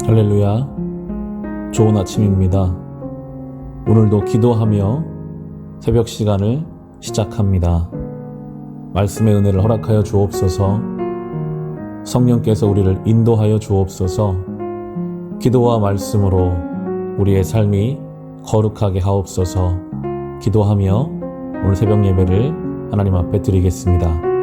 할렐루야. 좋은 아침입니다. 오늘도 기도하며 새벽 시간을 시작합니다. 말씀의 은혜를 허락하여 주옵소서. 성령께서 우리를 인도하여 주옵소서. 기도와 말씀으로 우리의 삶이 거룩하게 하옵소서. 기도하며 오늘 새벽 예배를 하나님 앞에 드리겠습니다.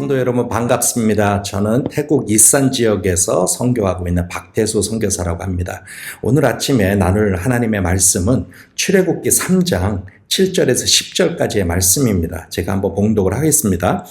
성도 여러분 반갑습니다. 저는 태국 이산 지역에서 선교하고 있는 박태수 선교사라고 합니다. 오늘 아침에 나눌 하나님의 말씀은 출애굽기 3장 7절에서 10절까지의 말씀입니다. 제가 한번 봉독을 하겠습니다.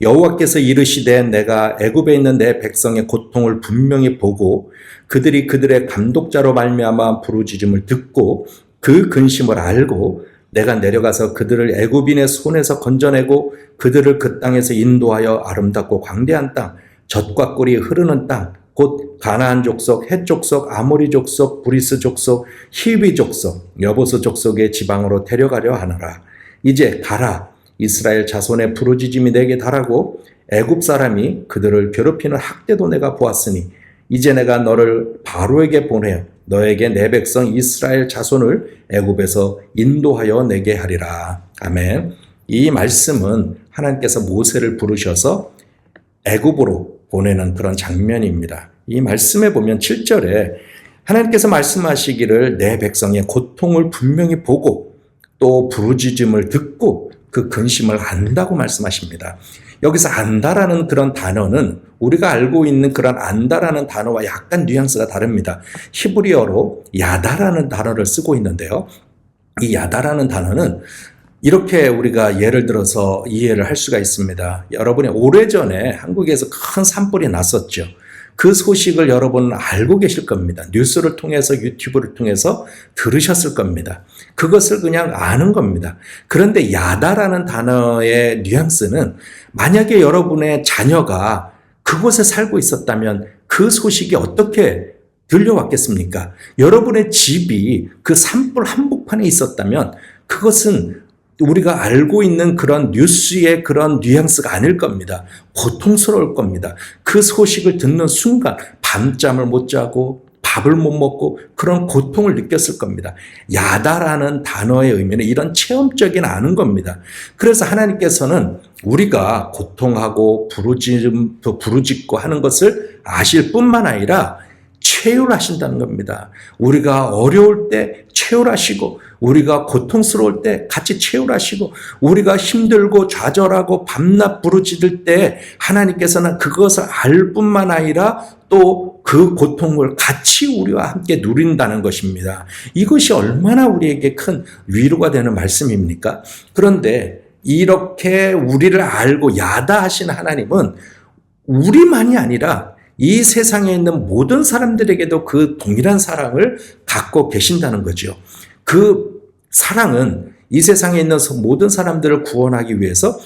여호와께서 이르시되 내가 애굽에 있는 내 백성의 고통을 분명히 보고 그들이 그들의 감독자로 말미암아 부르짖음을 듣고 그 근심을 알고 내가 내려가서 그들을 애굽인의 손에서 건져내고 그들을 그 땅에서 인도하여 아름답고 광대한 땅, 젖과 꿀이 흐르는 땅, 곧 가나안 족속, 헷 족속, 아모리 족속, 브리스 족속, 히위 족속, 여보스 족속의 지방으로 데려가려 하노라. 이제 가라. 이스라엘 자손의 부르짖음이 내게 달하고 애굽 사람이 그들을 괴롭히는 학대도 내가 보았으니 이제 내가 너를 바로에게 보내어 너에게 내 백성 이스라엘 자손을 애굽에서 인도하여 내게 하리라. 아멘. 이 말씀은 하나님께서 모세를 부르셔서 애굽으로 보내는 그런 장면입니다. 이 말씀에 보면 7절에 하나님께서 말씀하시기를 내 백성의 고통을 분명히 보고 또 부르짖음을 듣고 그 근심을 안다고 말씀하십니다. 여기서 안다라는 그런 단어는 우리가 알고 있는 그런 안다라는 단어와 약간 뉘앙스가 다릅니다. 히브리어로 야다라는 단어를 쓰고 있는데요. 이 야다라는 단어는 이렇게 우리가 예를 들어서 이해를 할 수가 있습니다. 여러분이 오래전에 한국에서 큰 산불이 났었죠. 그 소식을 여러분은 알고 계실 겁니다. 뉴스를 통해서 유튜브를 통해서 들으셨을 겁니다. 그것을 그냥 아는 겁니다. 그런데 야다라는 단어의 뉘앙스는 만약에 여러분의 자녀가 그곳에 살고 있었다면 그 소식이 어떻게 들려왔겠습니까? 여러분의 집이 그 산불 한복판에 있었다면 그것은 우리가 알고 있는 그런 뉴스의 그런 뉘앙스가 아닐 겁니다. 고통스러울 겁니다. 그 소식을 듣는 순간 밤잠을 못 자고 밥을 못 먹고 그런 고통을 느꼈을 겁니다. 야다라는 단어의 의미는 이런 체험적인 아는 겁니다. 그래서 하나님께서는 우리가 고통하고 부르짖고 하는 것을 아실 뿐만 아니라 체휼하신다는 겁니다. 우리가 어려울 때 체휼하시고 우리가 고통스러울 때 같이 체휼하시고 우리가 힘들고 좌절하고 밤낮 부르짖을 때 하나님께서는 그것을 알 뿐만 아니라 또 그 고통을 같이 우리와 함께 누린다는 것입니다. 이것이 얼마나 우리에게 큰 위로가 되는 말씀입니까? 그런데 이렇게 우리를 알고 야다하신 하나님은 우리만이 아니라 이 세상에 있는 모든 사람들에게도 그 동일한 사랑을 갖고 계신다는 거죠. 그 사랑은 이 세상에 있는 모든 사람들을 구원하기 위해서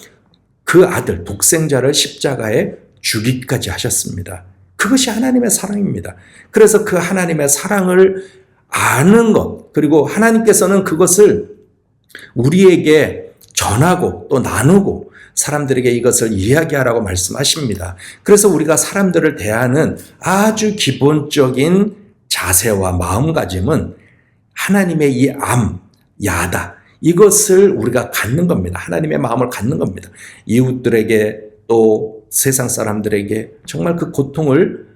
그 아들 독생자를 십자가에 죽이기까지 하셨습니다. 그것이 하나님의 사랑입니다. 그래서 그 하나님의 사랑을 아는 것, 그리고 하나님께서는 그것을 우리에게 전하고 또 나누고 사람들에게 이것을 이야기하라고 말씀하십니다. 그래서 우리가 사람들을 대하는 아주 기본적인 자세와 마음가짐은 하나님의 이 야다, 이것을 우리가 갖는 겁니다. 하나님의 마음을 갖는 겁니다. 이웃들에게 또 세상 사람들에게 정말 그 고통을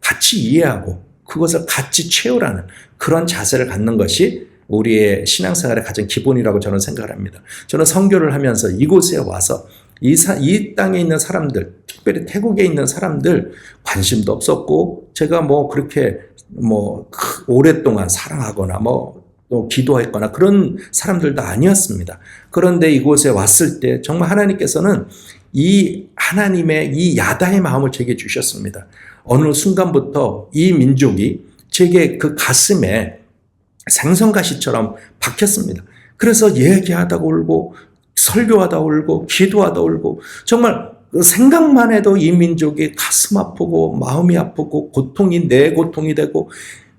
같이 이해하고 그것을 같이 채우라는 그런 자세를 갖는 것이 우리의 신앙생활의 가장 기본이라고 저는 생각을 합니다. 저는 선교를 하면서 이곳에 와서 이 땅에 있는 사람들, 특별히 태국에 있는 사람들 관심도 없었고 제가 그렇게 오랫동안 사랑하거나 또 기도했거나 그런 사람들도 아니었습니다. 그런데 이곳에 왔을 때 정말 하나님께서는 이 하나님의 이 야다의 마음을 제게 주셨습니다. 어느 순간부터 이 민족이 제게 그 가슴에 생선가시처럼 박혔습니다. 그래서 얘기하다 울고 설교하다 울고 기도하다 울고 정말 생각만 해도 이 민족이 가슴 아프고 마음이 아프고 고통이 내 고통이 되고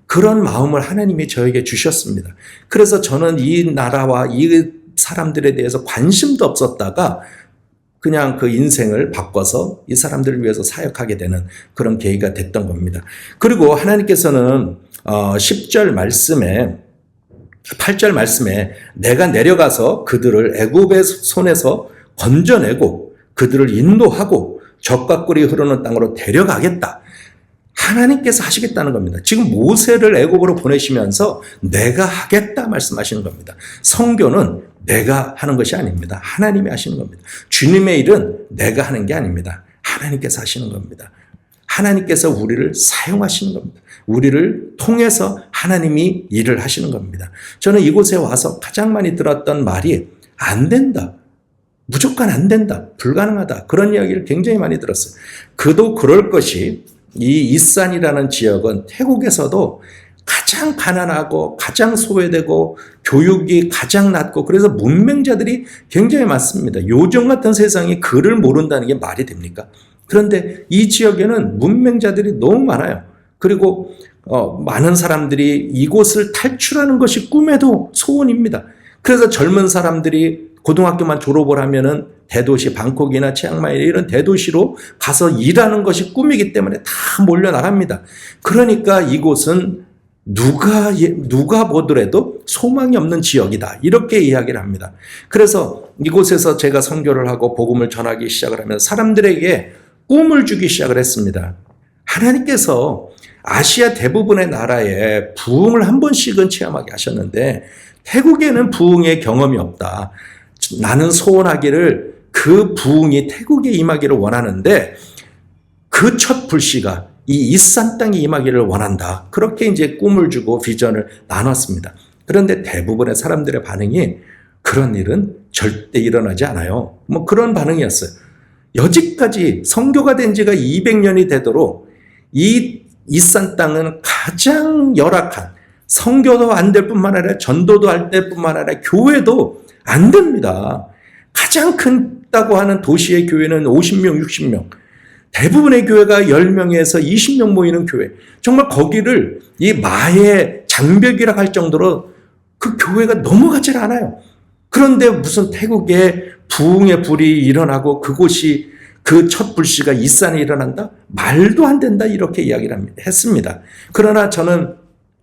그런 마음을 하나님이 저에게 주셨습니다. 그래서 저는 이 나라와 이 사람들에 대해서 관심도 없었다가 그냥 그 인생을 바꿔서 이 사람들을 위해서 사역하게 되는 그런 계기가 됐던 겁니다. 그리고 하나님께서는 10절 말씀에 8절 말씀에 내가 내려가서 그들을 애굽의 손에서 건져내고 그들을 인도하고 젖과 꿀이 흐르는 땅으로 데려가겠다. 하나님께서 하시겠다는 겁니다. 지금 모세를 애굽으로 보내시면서 내가 하겠다 말씀하시는 겁니다. 선교는 내가 하는 것이 아닙니다. 하나님이 하시는 겁니다. 주님의 일은 내가 하는 게 아닙니다. 하나님께서 하시는 겁니다. 하나님께서 우리를 사용하시는 겁니다. 우리를 통해서 하나님이 일을 하시는 겁니다. 저는 이곳에 와서 가장 많이 들었던 말이 안 된다. 무조건 안 된다. 불가능하다. 그런 이야기를 굉장히 많이 들었어요. 그도 그럴 것이 이 이산이라는 지역은 태국에서도 가장 가난하고 가장 소외되고 교육이 가장 낮고 그래서 문맹자들이 굉장히 많습니다. 요즘 같은 세상에 글을 모른다는 게 말이 됩니까? 그런데 이 지역에는 문맹자들이 너무 많아요. 그리고 많은 사람들이 이곳을 탈출하는 것이 꿈에도 소원입니다. 그래서 젊은 사람들이 고등학교만 졸업을 하면은 대도시 방콕이나 치앙마이 이런 대도시로 가서 일하는 것이 꿈이기 때문에 다 몰려나갑니다. 그러니까 이곳은 누가 보더라도 소망이 없는 지역이다. 이렇게 이야기를 합니다. 그래서 이곳에서 제가 선교를 하고 복음을 전하기 시작을 하면 사람들에게 꿈을 주기 시작을 했습니다. 하나님께서 아시아 대부분의 나라에 부흥을 한 번씩은 체험하게 하셨는데 태국에는 부흥의 경험이 없다. 나는 소원하기를 그 부흥이 태국에 임하기를 원하는데 그 첫 불씨가 이 이산 땅에 임하기를 원한다. 그렇게 이제 꿈을 주고 비전을 나눴습니다. 그런데 대부분의 사람들의 반응이 그런 일은 절대 일어나지 않아요. 뭐 그런 반응이었어요. 여지까지 선교가 된 지가 200년이 되도록 이 이산 땅은 가장 열악한 선교도 안 될 뿐만 아니라 전도도 안 될 뿐만 아니라 교회도 안 됩니다. 가장 크다고 하는 도시의 교회는 50명, 60명. 대부분의 교회가 10명에서 20명 모이는 교회. 정말 거기를 이 마의 장벽이라 할 정도로 그 교회가 넘어가질 않아요. 그런데 무슨 태국에 부흥의 불이 일어나고 그곳이 그 첫 불씨가 이산에 일어난다? 말도 안 된다. 이렇게 이야기를 했습니다. 그러나 저는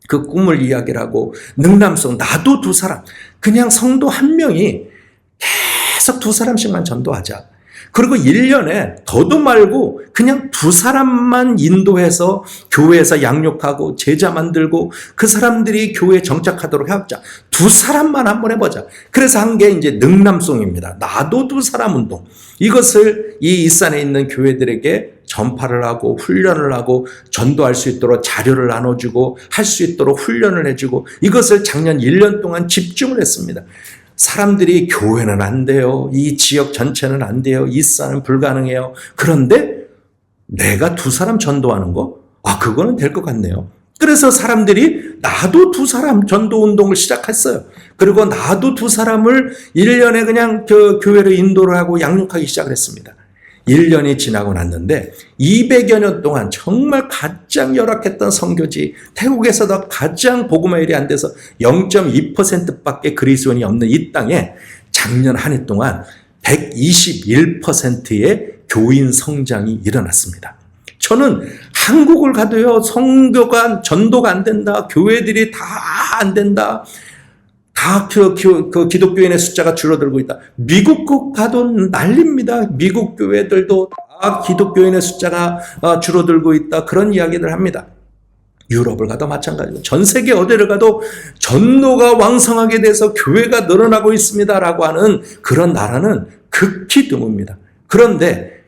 그 꿈을 이야기를 하고 능남성 나도 두 사람 그냥 성도 한 명이 계속 두 사람씩만 전도하자. 그리고 1년에 더도 말고 그냥 두 사람만 인도해서 교회에서 양육하고 제자 만들고 그 사람들이 교회에 정착하도록 해보자. 두 사람만 한번 해보자. 그래서 한 게 이제 능남송입니다. 나도 두 사람 운동. 이것을 이 이산에 있는 교회들에게 전파를 하고 훈련을 하고 전도할 수 있도록 자료를 나눠주고 할 수 있도록 훈련을 해주고 이것을 작년 1년 동안 집중을 했습니다. 사람들이 교회는 안 돼요. 이 지역 전체는 안 돼요. 이산은 불가능해요. 그런데 내가 두 사람 전도하는 거? 그거는 될 것 같네요. 그래서 사람들이 나도 두 사람 전도 운동을 시작했어요. 그리고 나도 두 사람을 1년에 그냥 교회로 인도를 하고 양육하기 시작을 했습니다. 1년이 지나고 났는데 200여 년 동안 정말 가장 열악했던 선교지 태국에서도 가장 복음화 일이 안 돼서 0.2%밖에 그리스도인이 없는 이 땅에 작년 한 해 동안 121%의 교인 성장이 일어났습니다. 저는 한국을 가도요 선교가 전도가 안 된다. 교회들이 다 안 된다. 다 그 기독교인의 숫자가 줄어들고 있다. 미국 가도 난립니다. 미국 교회들도 다 기독교인의 숫자가 줄어들고 있다. 그런 이야기를 합니다. 유럽을 가도 마찬가지고 전 세계 어디를 가도 전도가 왕성하게 돼서 교회가 늘어나고 있습니다라고 하는 그런 나라는 극히 드뭅니다. 그런데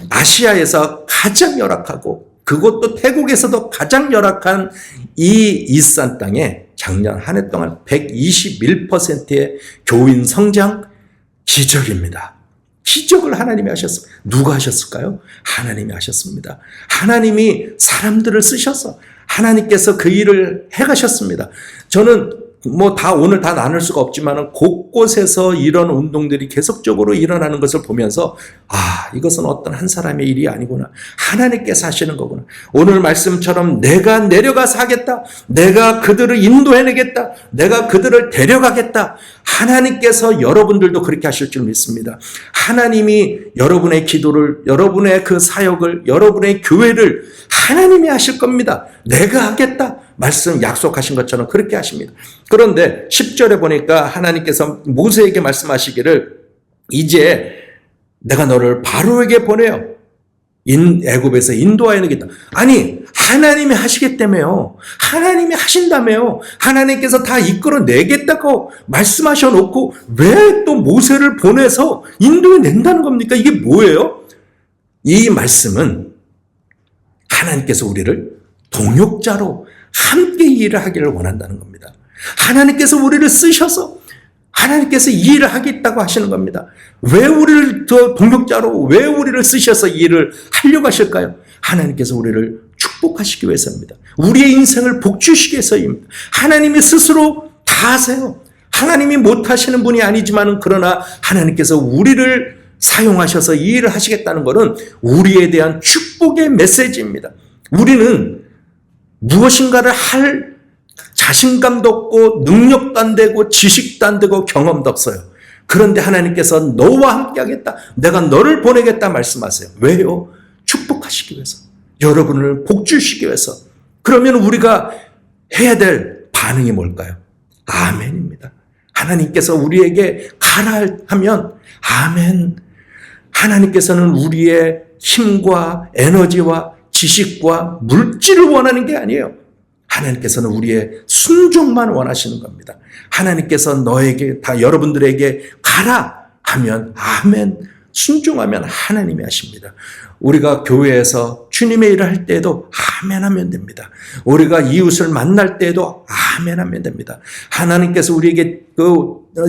아시아에서 가장 열악하고 그것도 태국에서도 가장 열악한 이 이산 땅에 작년 한 해 동안 121%의 교인 성장 기적입니다. 기적을 하나님이 하셨습니다. 누가 하셨을까요? 하나님이 하셨습니다. 하나님이 사람들을 쓰셔서 하나님께서 그 일을 해가셨습니다. 저는 다 오늘 다 나눌 수가 없지만 곳곳에서 이런 운동들이 계속적으로 일어나는 것을 보면서 이것은 어떤 한 사람의 일이 아니구나. 하나님께서 하시는 거구나. 오늘 말씀처럼 내가 내려가서 하겠다. 내가 그들을 인도해내겠다. 내가 그들을 데려가겠다. 하나님께서 여러분들도 그렇게 하실 줄 믿습니다. 하나님이 여러분의 기도를, 여러분의 그 사역을, 여러분의 교회를 하나님이 하실 겁니다. 내가 하겠다. 말씀 약속하신 것처럼 그렇게 하십니다. 그런데 10절에 보니까 하나님께서 모세에게 말씀하시기를 이제 내가 너를 바로에게 보내요. 애굽에서 인도하여 내겠다. 아니, 하나님이 하시겠다며요. 하나님이 하신다며요. 하나님께서 다 이끌어 내겠다고 말씀하셔 놓고 왜 또 모세를 보내서 인도해 낸다는 겁니까? 이게 뭐예요? 이 말씀은 하나님께서 우리를 동역자로 함께 일을 하기를 원한다는 겁니다. 하나님께서 우리를 쓰셔서 하나님께서 이 일을 하겠다고 하시는 겁니다. 왜 우리를 더 동역자로, 왜 우리를 쓰셔서 이 일을 하려고 하실까요? 하나님께서 우리를 축복하시기 위해서입니다. 우리의 인생을 복주시기 위해서입니다. 하나님이 스스로 다 하세요. 하나님이 못하시는 분이 아니지만 그러나 하나님께서 우리를 사용하셔서 이 일을 하시겠다는 것은 우리에 대한 축복의 메시지입니다. 우리는 무엇인가를 할 자신감도 없고 능력도 안 되고 지식도 안 되고 경험도 없어요. 그런데 하나님께서 너와 함께 하겠다. 내가 너를 보내겠다 말씀하세요. 왜요? 축복하시기 위해서. 여러분을 복주시기 위해서. 그러면 우리가 해야 될 반응이 뭘까요? 아멘입니다. 하나님께서 우리에게 가라 하면 아멘. 하나님께서는 우리의 힘과 에너지와 지식과 물질을 원하는 게 아니에요. 하나님께서는 우리의 순종만 원하시는 겁니다. 하나님께서 너에게, 여러분들에게 가라 하면 아멘, 순종하면 하나님이 하십니다. 우리가 교회에서 주님의 일을 할 때에도 아멘 하면 됩니다. 우리가 이웃을 만날 때에도 아멘 하면 됩니다. 하나님께서 우리에게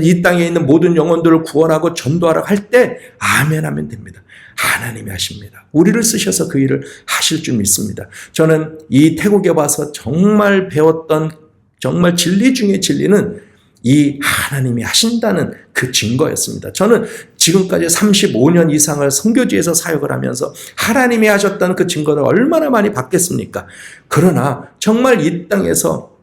이 땅에 있는 모든 영혼들을 구원하고 전도하라 할 때 아멘 하면 됩니다. 하나님이 하십니다. 우리를 쓰셔서 그 일을 하실 줄 믿습니다. 저는 이 태국에 와서 정말 배웠던 정말 진리 중에 진리는 이 하나님이 하신다는 그 증거였습니다. 저는 지금까지 35년 이상을 선교지에서 사역을 하면서 하나님이 하셨다는 그 증거를 얼마나 많이 받겠습니까? 그러나 정말 이 땅에서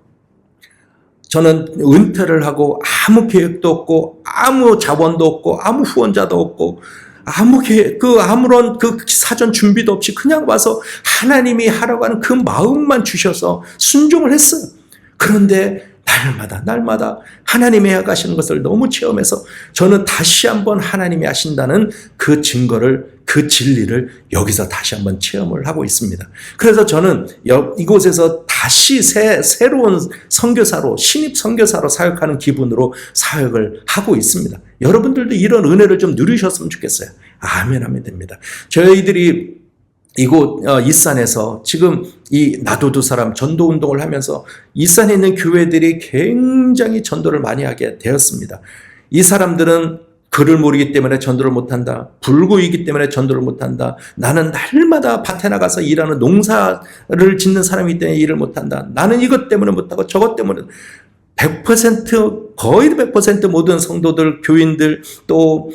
저는 은퇴를 하고 아무 계획도 없고 아무 자원도 없고 아무 후원자도 없고 아무런 사전 준비도 없이 그냥 와서 하나님이 하라고 하는 그 마음만 주셔서 순종을 했어요. 그런데 날마다 하나님이 하시는 것을 너무 체험해서 저는 다시 한번 하나님이 하신다는 그 증거를, 그 진리를 여기서 다시 한번 체험을 하고 있습니다. 그래서 저는 이곳에서 다시 새로운 선교사로, 신입 선교사로 사역하는 기분으로 사역을 하고 있습니다. 여러분들도 이런 은혜를 좀 누리셨으면 좋겠어요. 아멘 하면 됩니다. 저희들이 이곳 이산에서 지금 이 나도 두 사람 전도 운동을 하면서 이산에 있는 교회들이 굉장히 전도를 많이 하게 되었습니다. 이 사람들은 글을 모르기 때문에 전도를 못한다. 불구이기 때문에 전도를 못한다. 나는 날마다 밭에 나가서 일하는 농사를 짓는 사람이기 때문에 일을 못한다. 나는 이것 때문에 못하고 저것 때문에 100% 거의 100% 모든 성도들, 교인들 또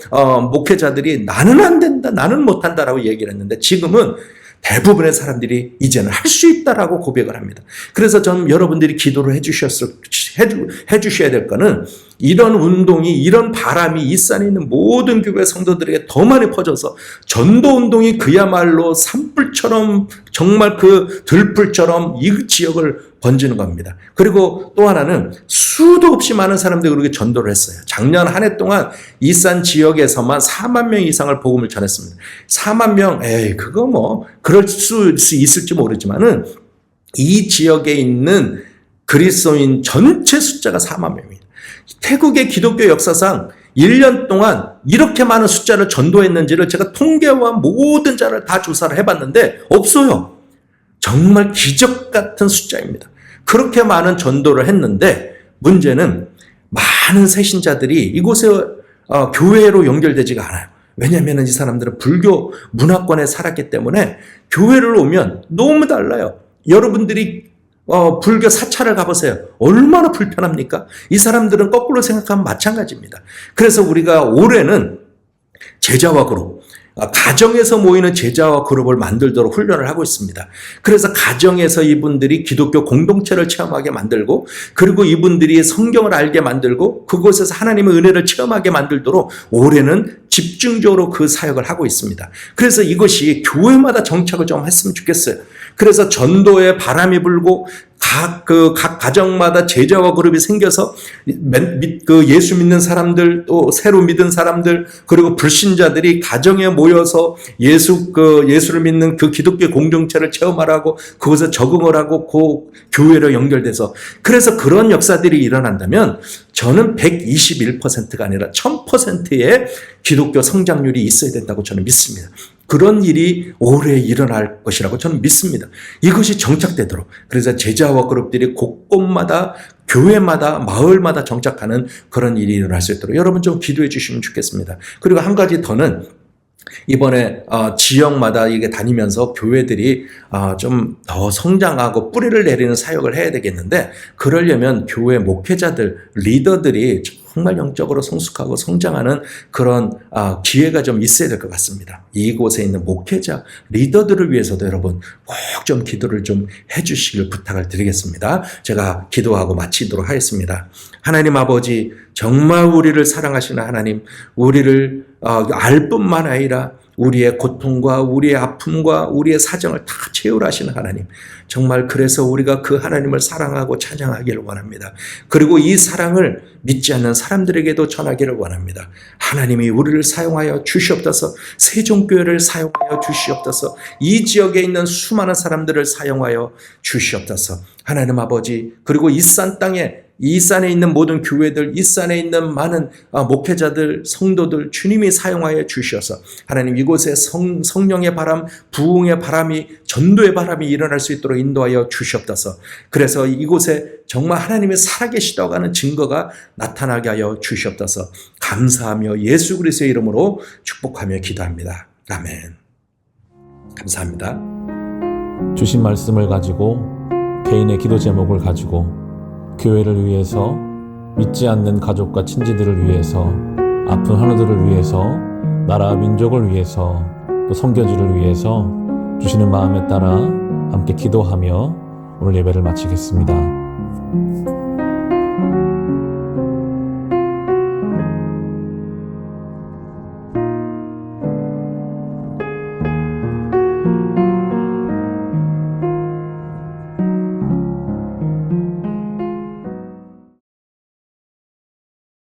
목회자들이 나는 안 된다, 나는 못한다라고 얘기를 했는데 지금은 대부분의 사람들이 이제는 할 수 있다라고 고백을 합니다. 그래서 저는 여러분들이 기도를 해주셔야 될 거는 이런 운동이, 이런 바람이 이 산에 있는 모든 교회 성도들에게 더 많이 퍼져서 전도 운동이 그야말로 산불처럼 정말 그 들불처럼 이 지역을 번지는 겁니다. 그리고 또 하나는 수도 없이 많은 사람들이 그렇게 전도를 했어요. 작년 한 해 동안 이산 지역에서만 4만 명 이상을 복음을 전했습니다. 4만 명, 그거 뭐 그럴 수 있을지 모르지만은 이 지역에 있는 그리스도인 전체 숫자가 4만 명입니다. 태국의 기독교 역사상 1년 동안 이렇게 많은 숫자를 전도했는지를 제가 통계와 모든 자를 다 조사를 해봤는데 없어요. 정말 기적 같은 숫자입니다. 그렇게 많은 전도를 했는데 문제는 많은 새신자들이 이곳에 교회로 연결되지가 않아요. 왜냐하면 이 사람들은 불교 문화권에 살았기 때문에 교회를 오면 너무 달라요. 여러분들이 불교 사찰을 가보세요. 얼마나 불편합니까? 이 사람들은 거꾸로 생각하면 마찬가지입니다. 그래서 우리가 올해는 제자와 그룹, 가정에서 모이는 제자와 그룹을 만들도록 훈련을 하고 있습니다. 그래서 가정에서 이분들이 기독교 공동체를 체험하게 만들고, 그리고 이분들이 성경을 알게 만들고, 그곳에서 하나님의 은혜를 체험하게 만들도록 올해는 집중적으로 그 사역을 하고 있습니다. 그래서 이것이 교회마다 정착을 좀 했으면 좋겠어요. 그래서 전도에 바람이 불고 각 가정마다 제자와 그룹이 생겨서 예수 믿는 사람들, 또 새로 믿은 사람들, 그리고 불신자들이 가정에 모여서 예수를 믿는 그 기독교 공동체를 체험하라고 그것에 적응을 하고 그 교회로 연결돼서, 그래서 그런 역사들이 일어난다면 저는 121%가 아니라 1000%의 기독교 성장률이 있어야 된다고 저는 믿습니다. 그런 일이 올해 일어날 것이라고 저는 믿습니다. 이것이 정착되도록, 그래서 제자와 그룹들이 곳곳마다, 교회마다, 마을마다 정착하는 그런 일이 일어날 수 있도록 여러분 좀 기도해 주시면 좋겠습니다. 그리고 한 가지 더는, 이번에 지역마다 이게 다니면서 교회들이 좀 더 성장하고 뿌리를 내리는 사역을 해야 되겠는데, 그러려면 교회 목회자들, 리더들이 정말 영적으로 성숙하고 성장하는 그런 기회가 좀 있어야 될 것 같습니다. 이곳에 있는 목회자, 리더들을 위해서도 여러분 꼭 좀 기도를 좀 해주시길 부탁을 드리겠습니다. 제가 기도하고 마치도록 하겠습니다. 하나님 아버지, 정말 우리를 사랑하시는 하나님, 우리를 알 뿐만 아니라 우리의 고통과 우리의 아픔과 우리의 사정을 다 채울하시는 하나님, 정말 그래서 우리가 그 하나님을 사랑하고 찬양하기를 원합니다. 그리고 이 사랑을 믿지 않는 사람들에게도 전하기를 원합니다. 하나님이 우리를 사용하여 주시옵소서. 세종교회를 사용하여 주시옵소서. 이 지역에 있는 수많은 사람들을 사용하여 주시옵소서. 하나님 아버지, 그리고 이 산 땅에, 이 산에 있는 모든 교회들, 이 산에 있는 많은 목회자들, 성도들 주님이 사용하여 주셔서 하나님 이곳에 성령의 바람, 부흥의 바람이, 전도의 바람이 일어날 수 있도록 인도하여 주시옵소서. 그래서 이곳에 정말 하나님이 살아계시다고 하는 증거가 나타나게 하여 주시옵소서. 감사하며 예수 그리스도의 이름으로 축복하며 기도합니다. 아멘. 감사합니다. 주신 말씀을 가지고, 개인의 기도 제목을 가지고, 교회를 위해서, 믿지 않는 가족과 친지들을 위해서, 아픈 하나들을 위해서, 나라 민족을 위해서, 또 선교지를 위해서 주시는 마음에 따라 함께 기도하며 오늘 예배를 마치겠습니다.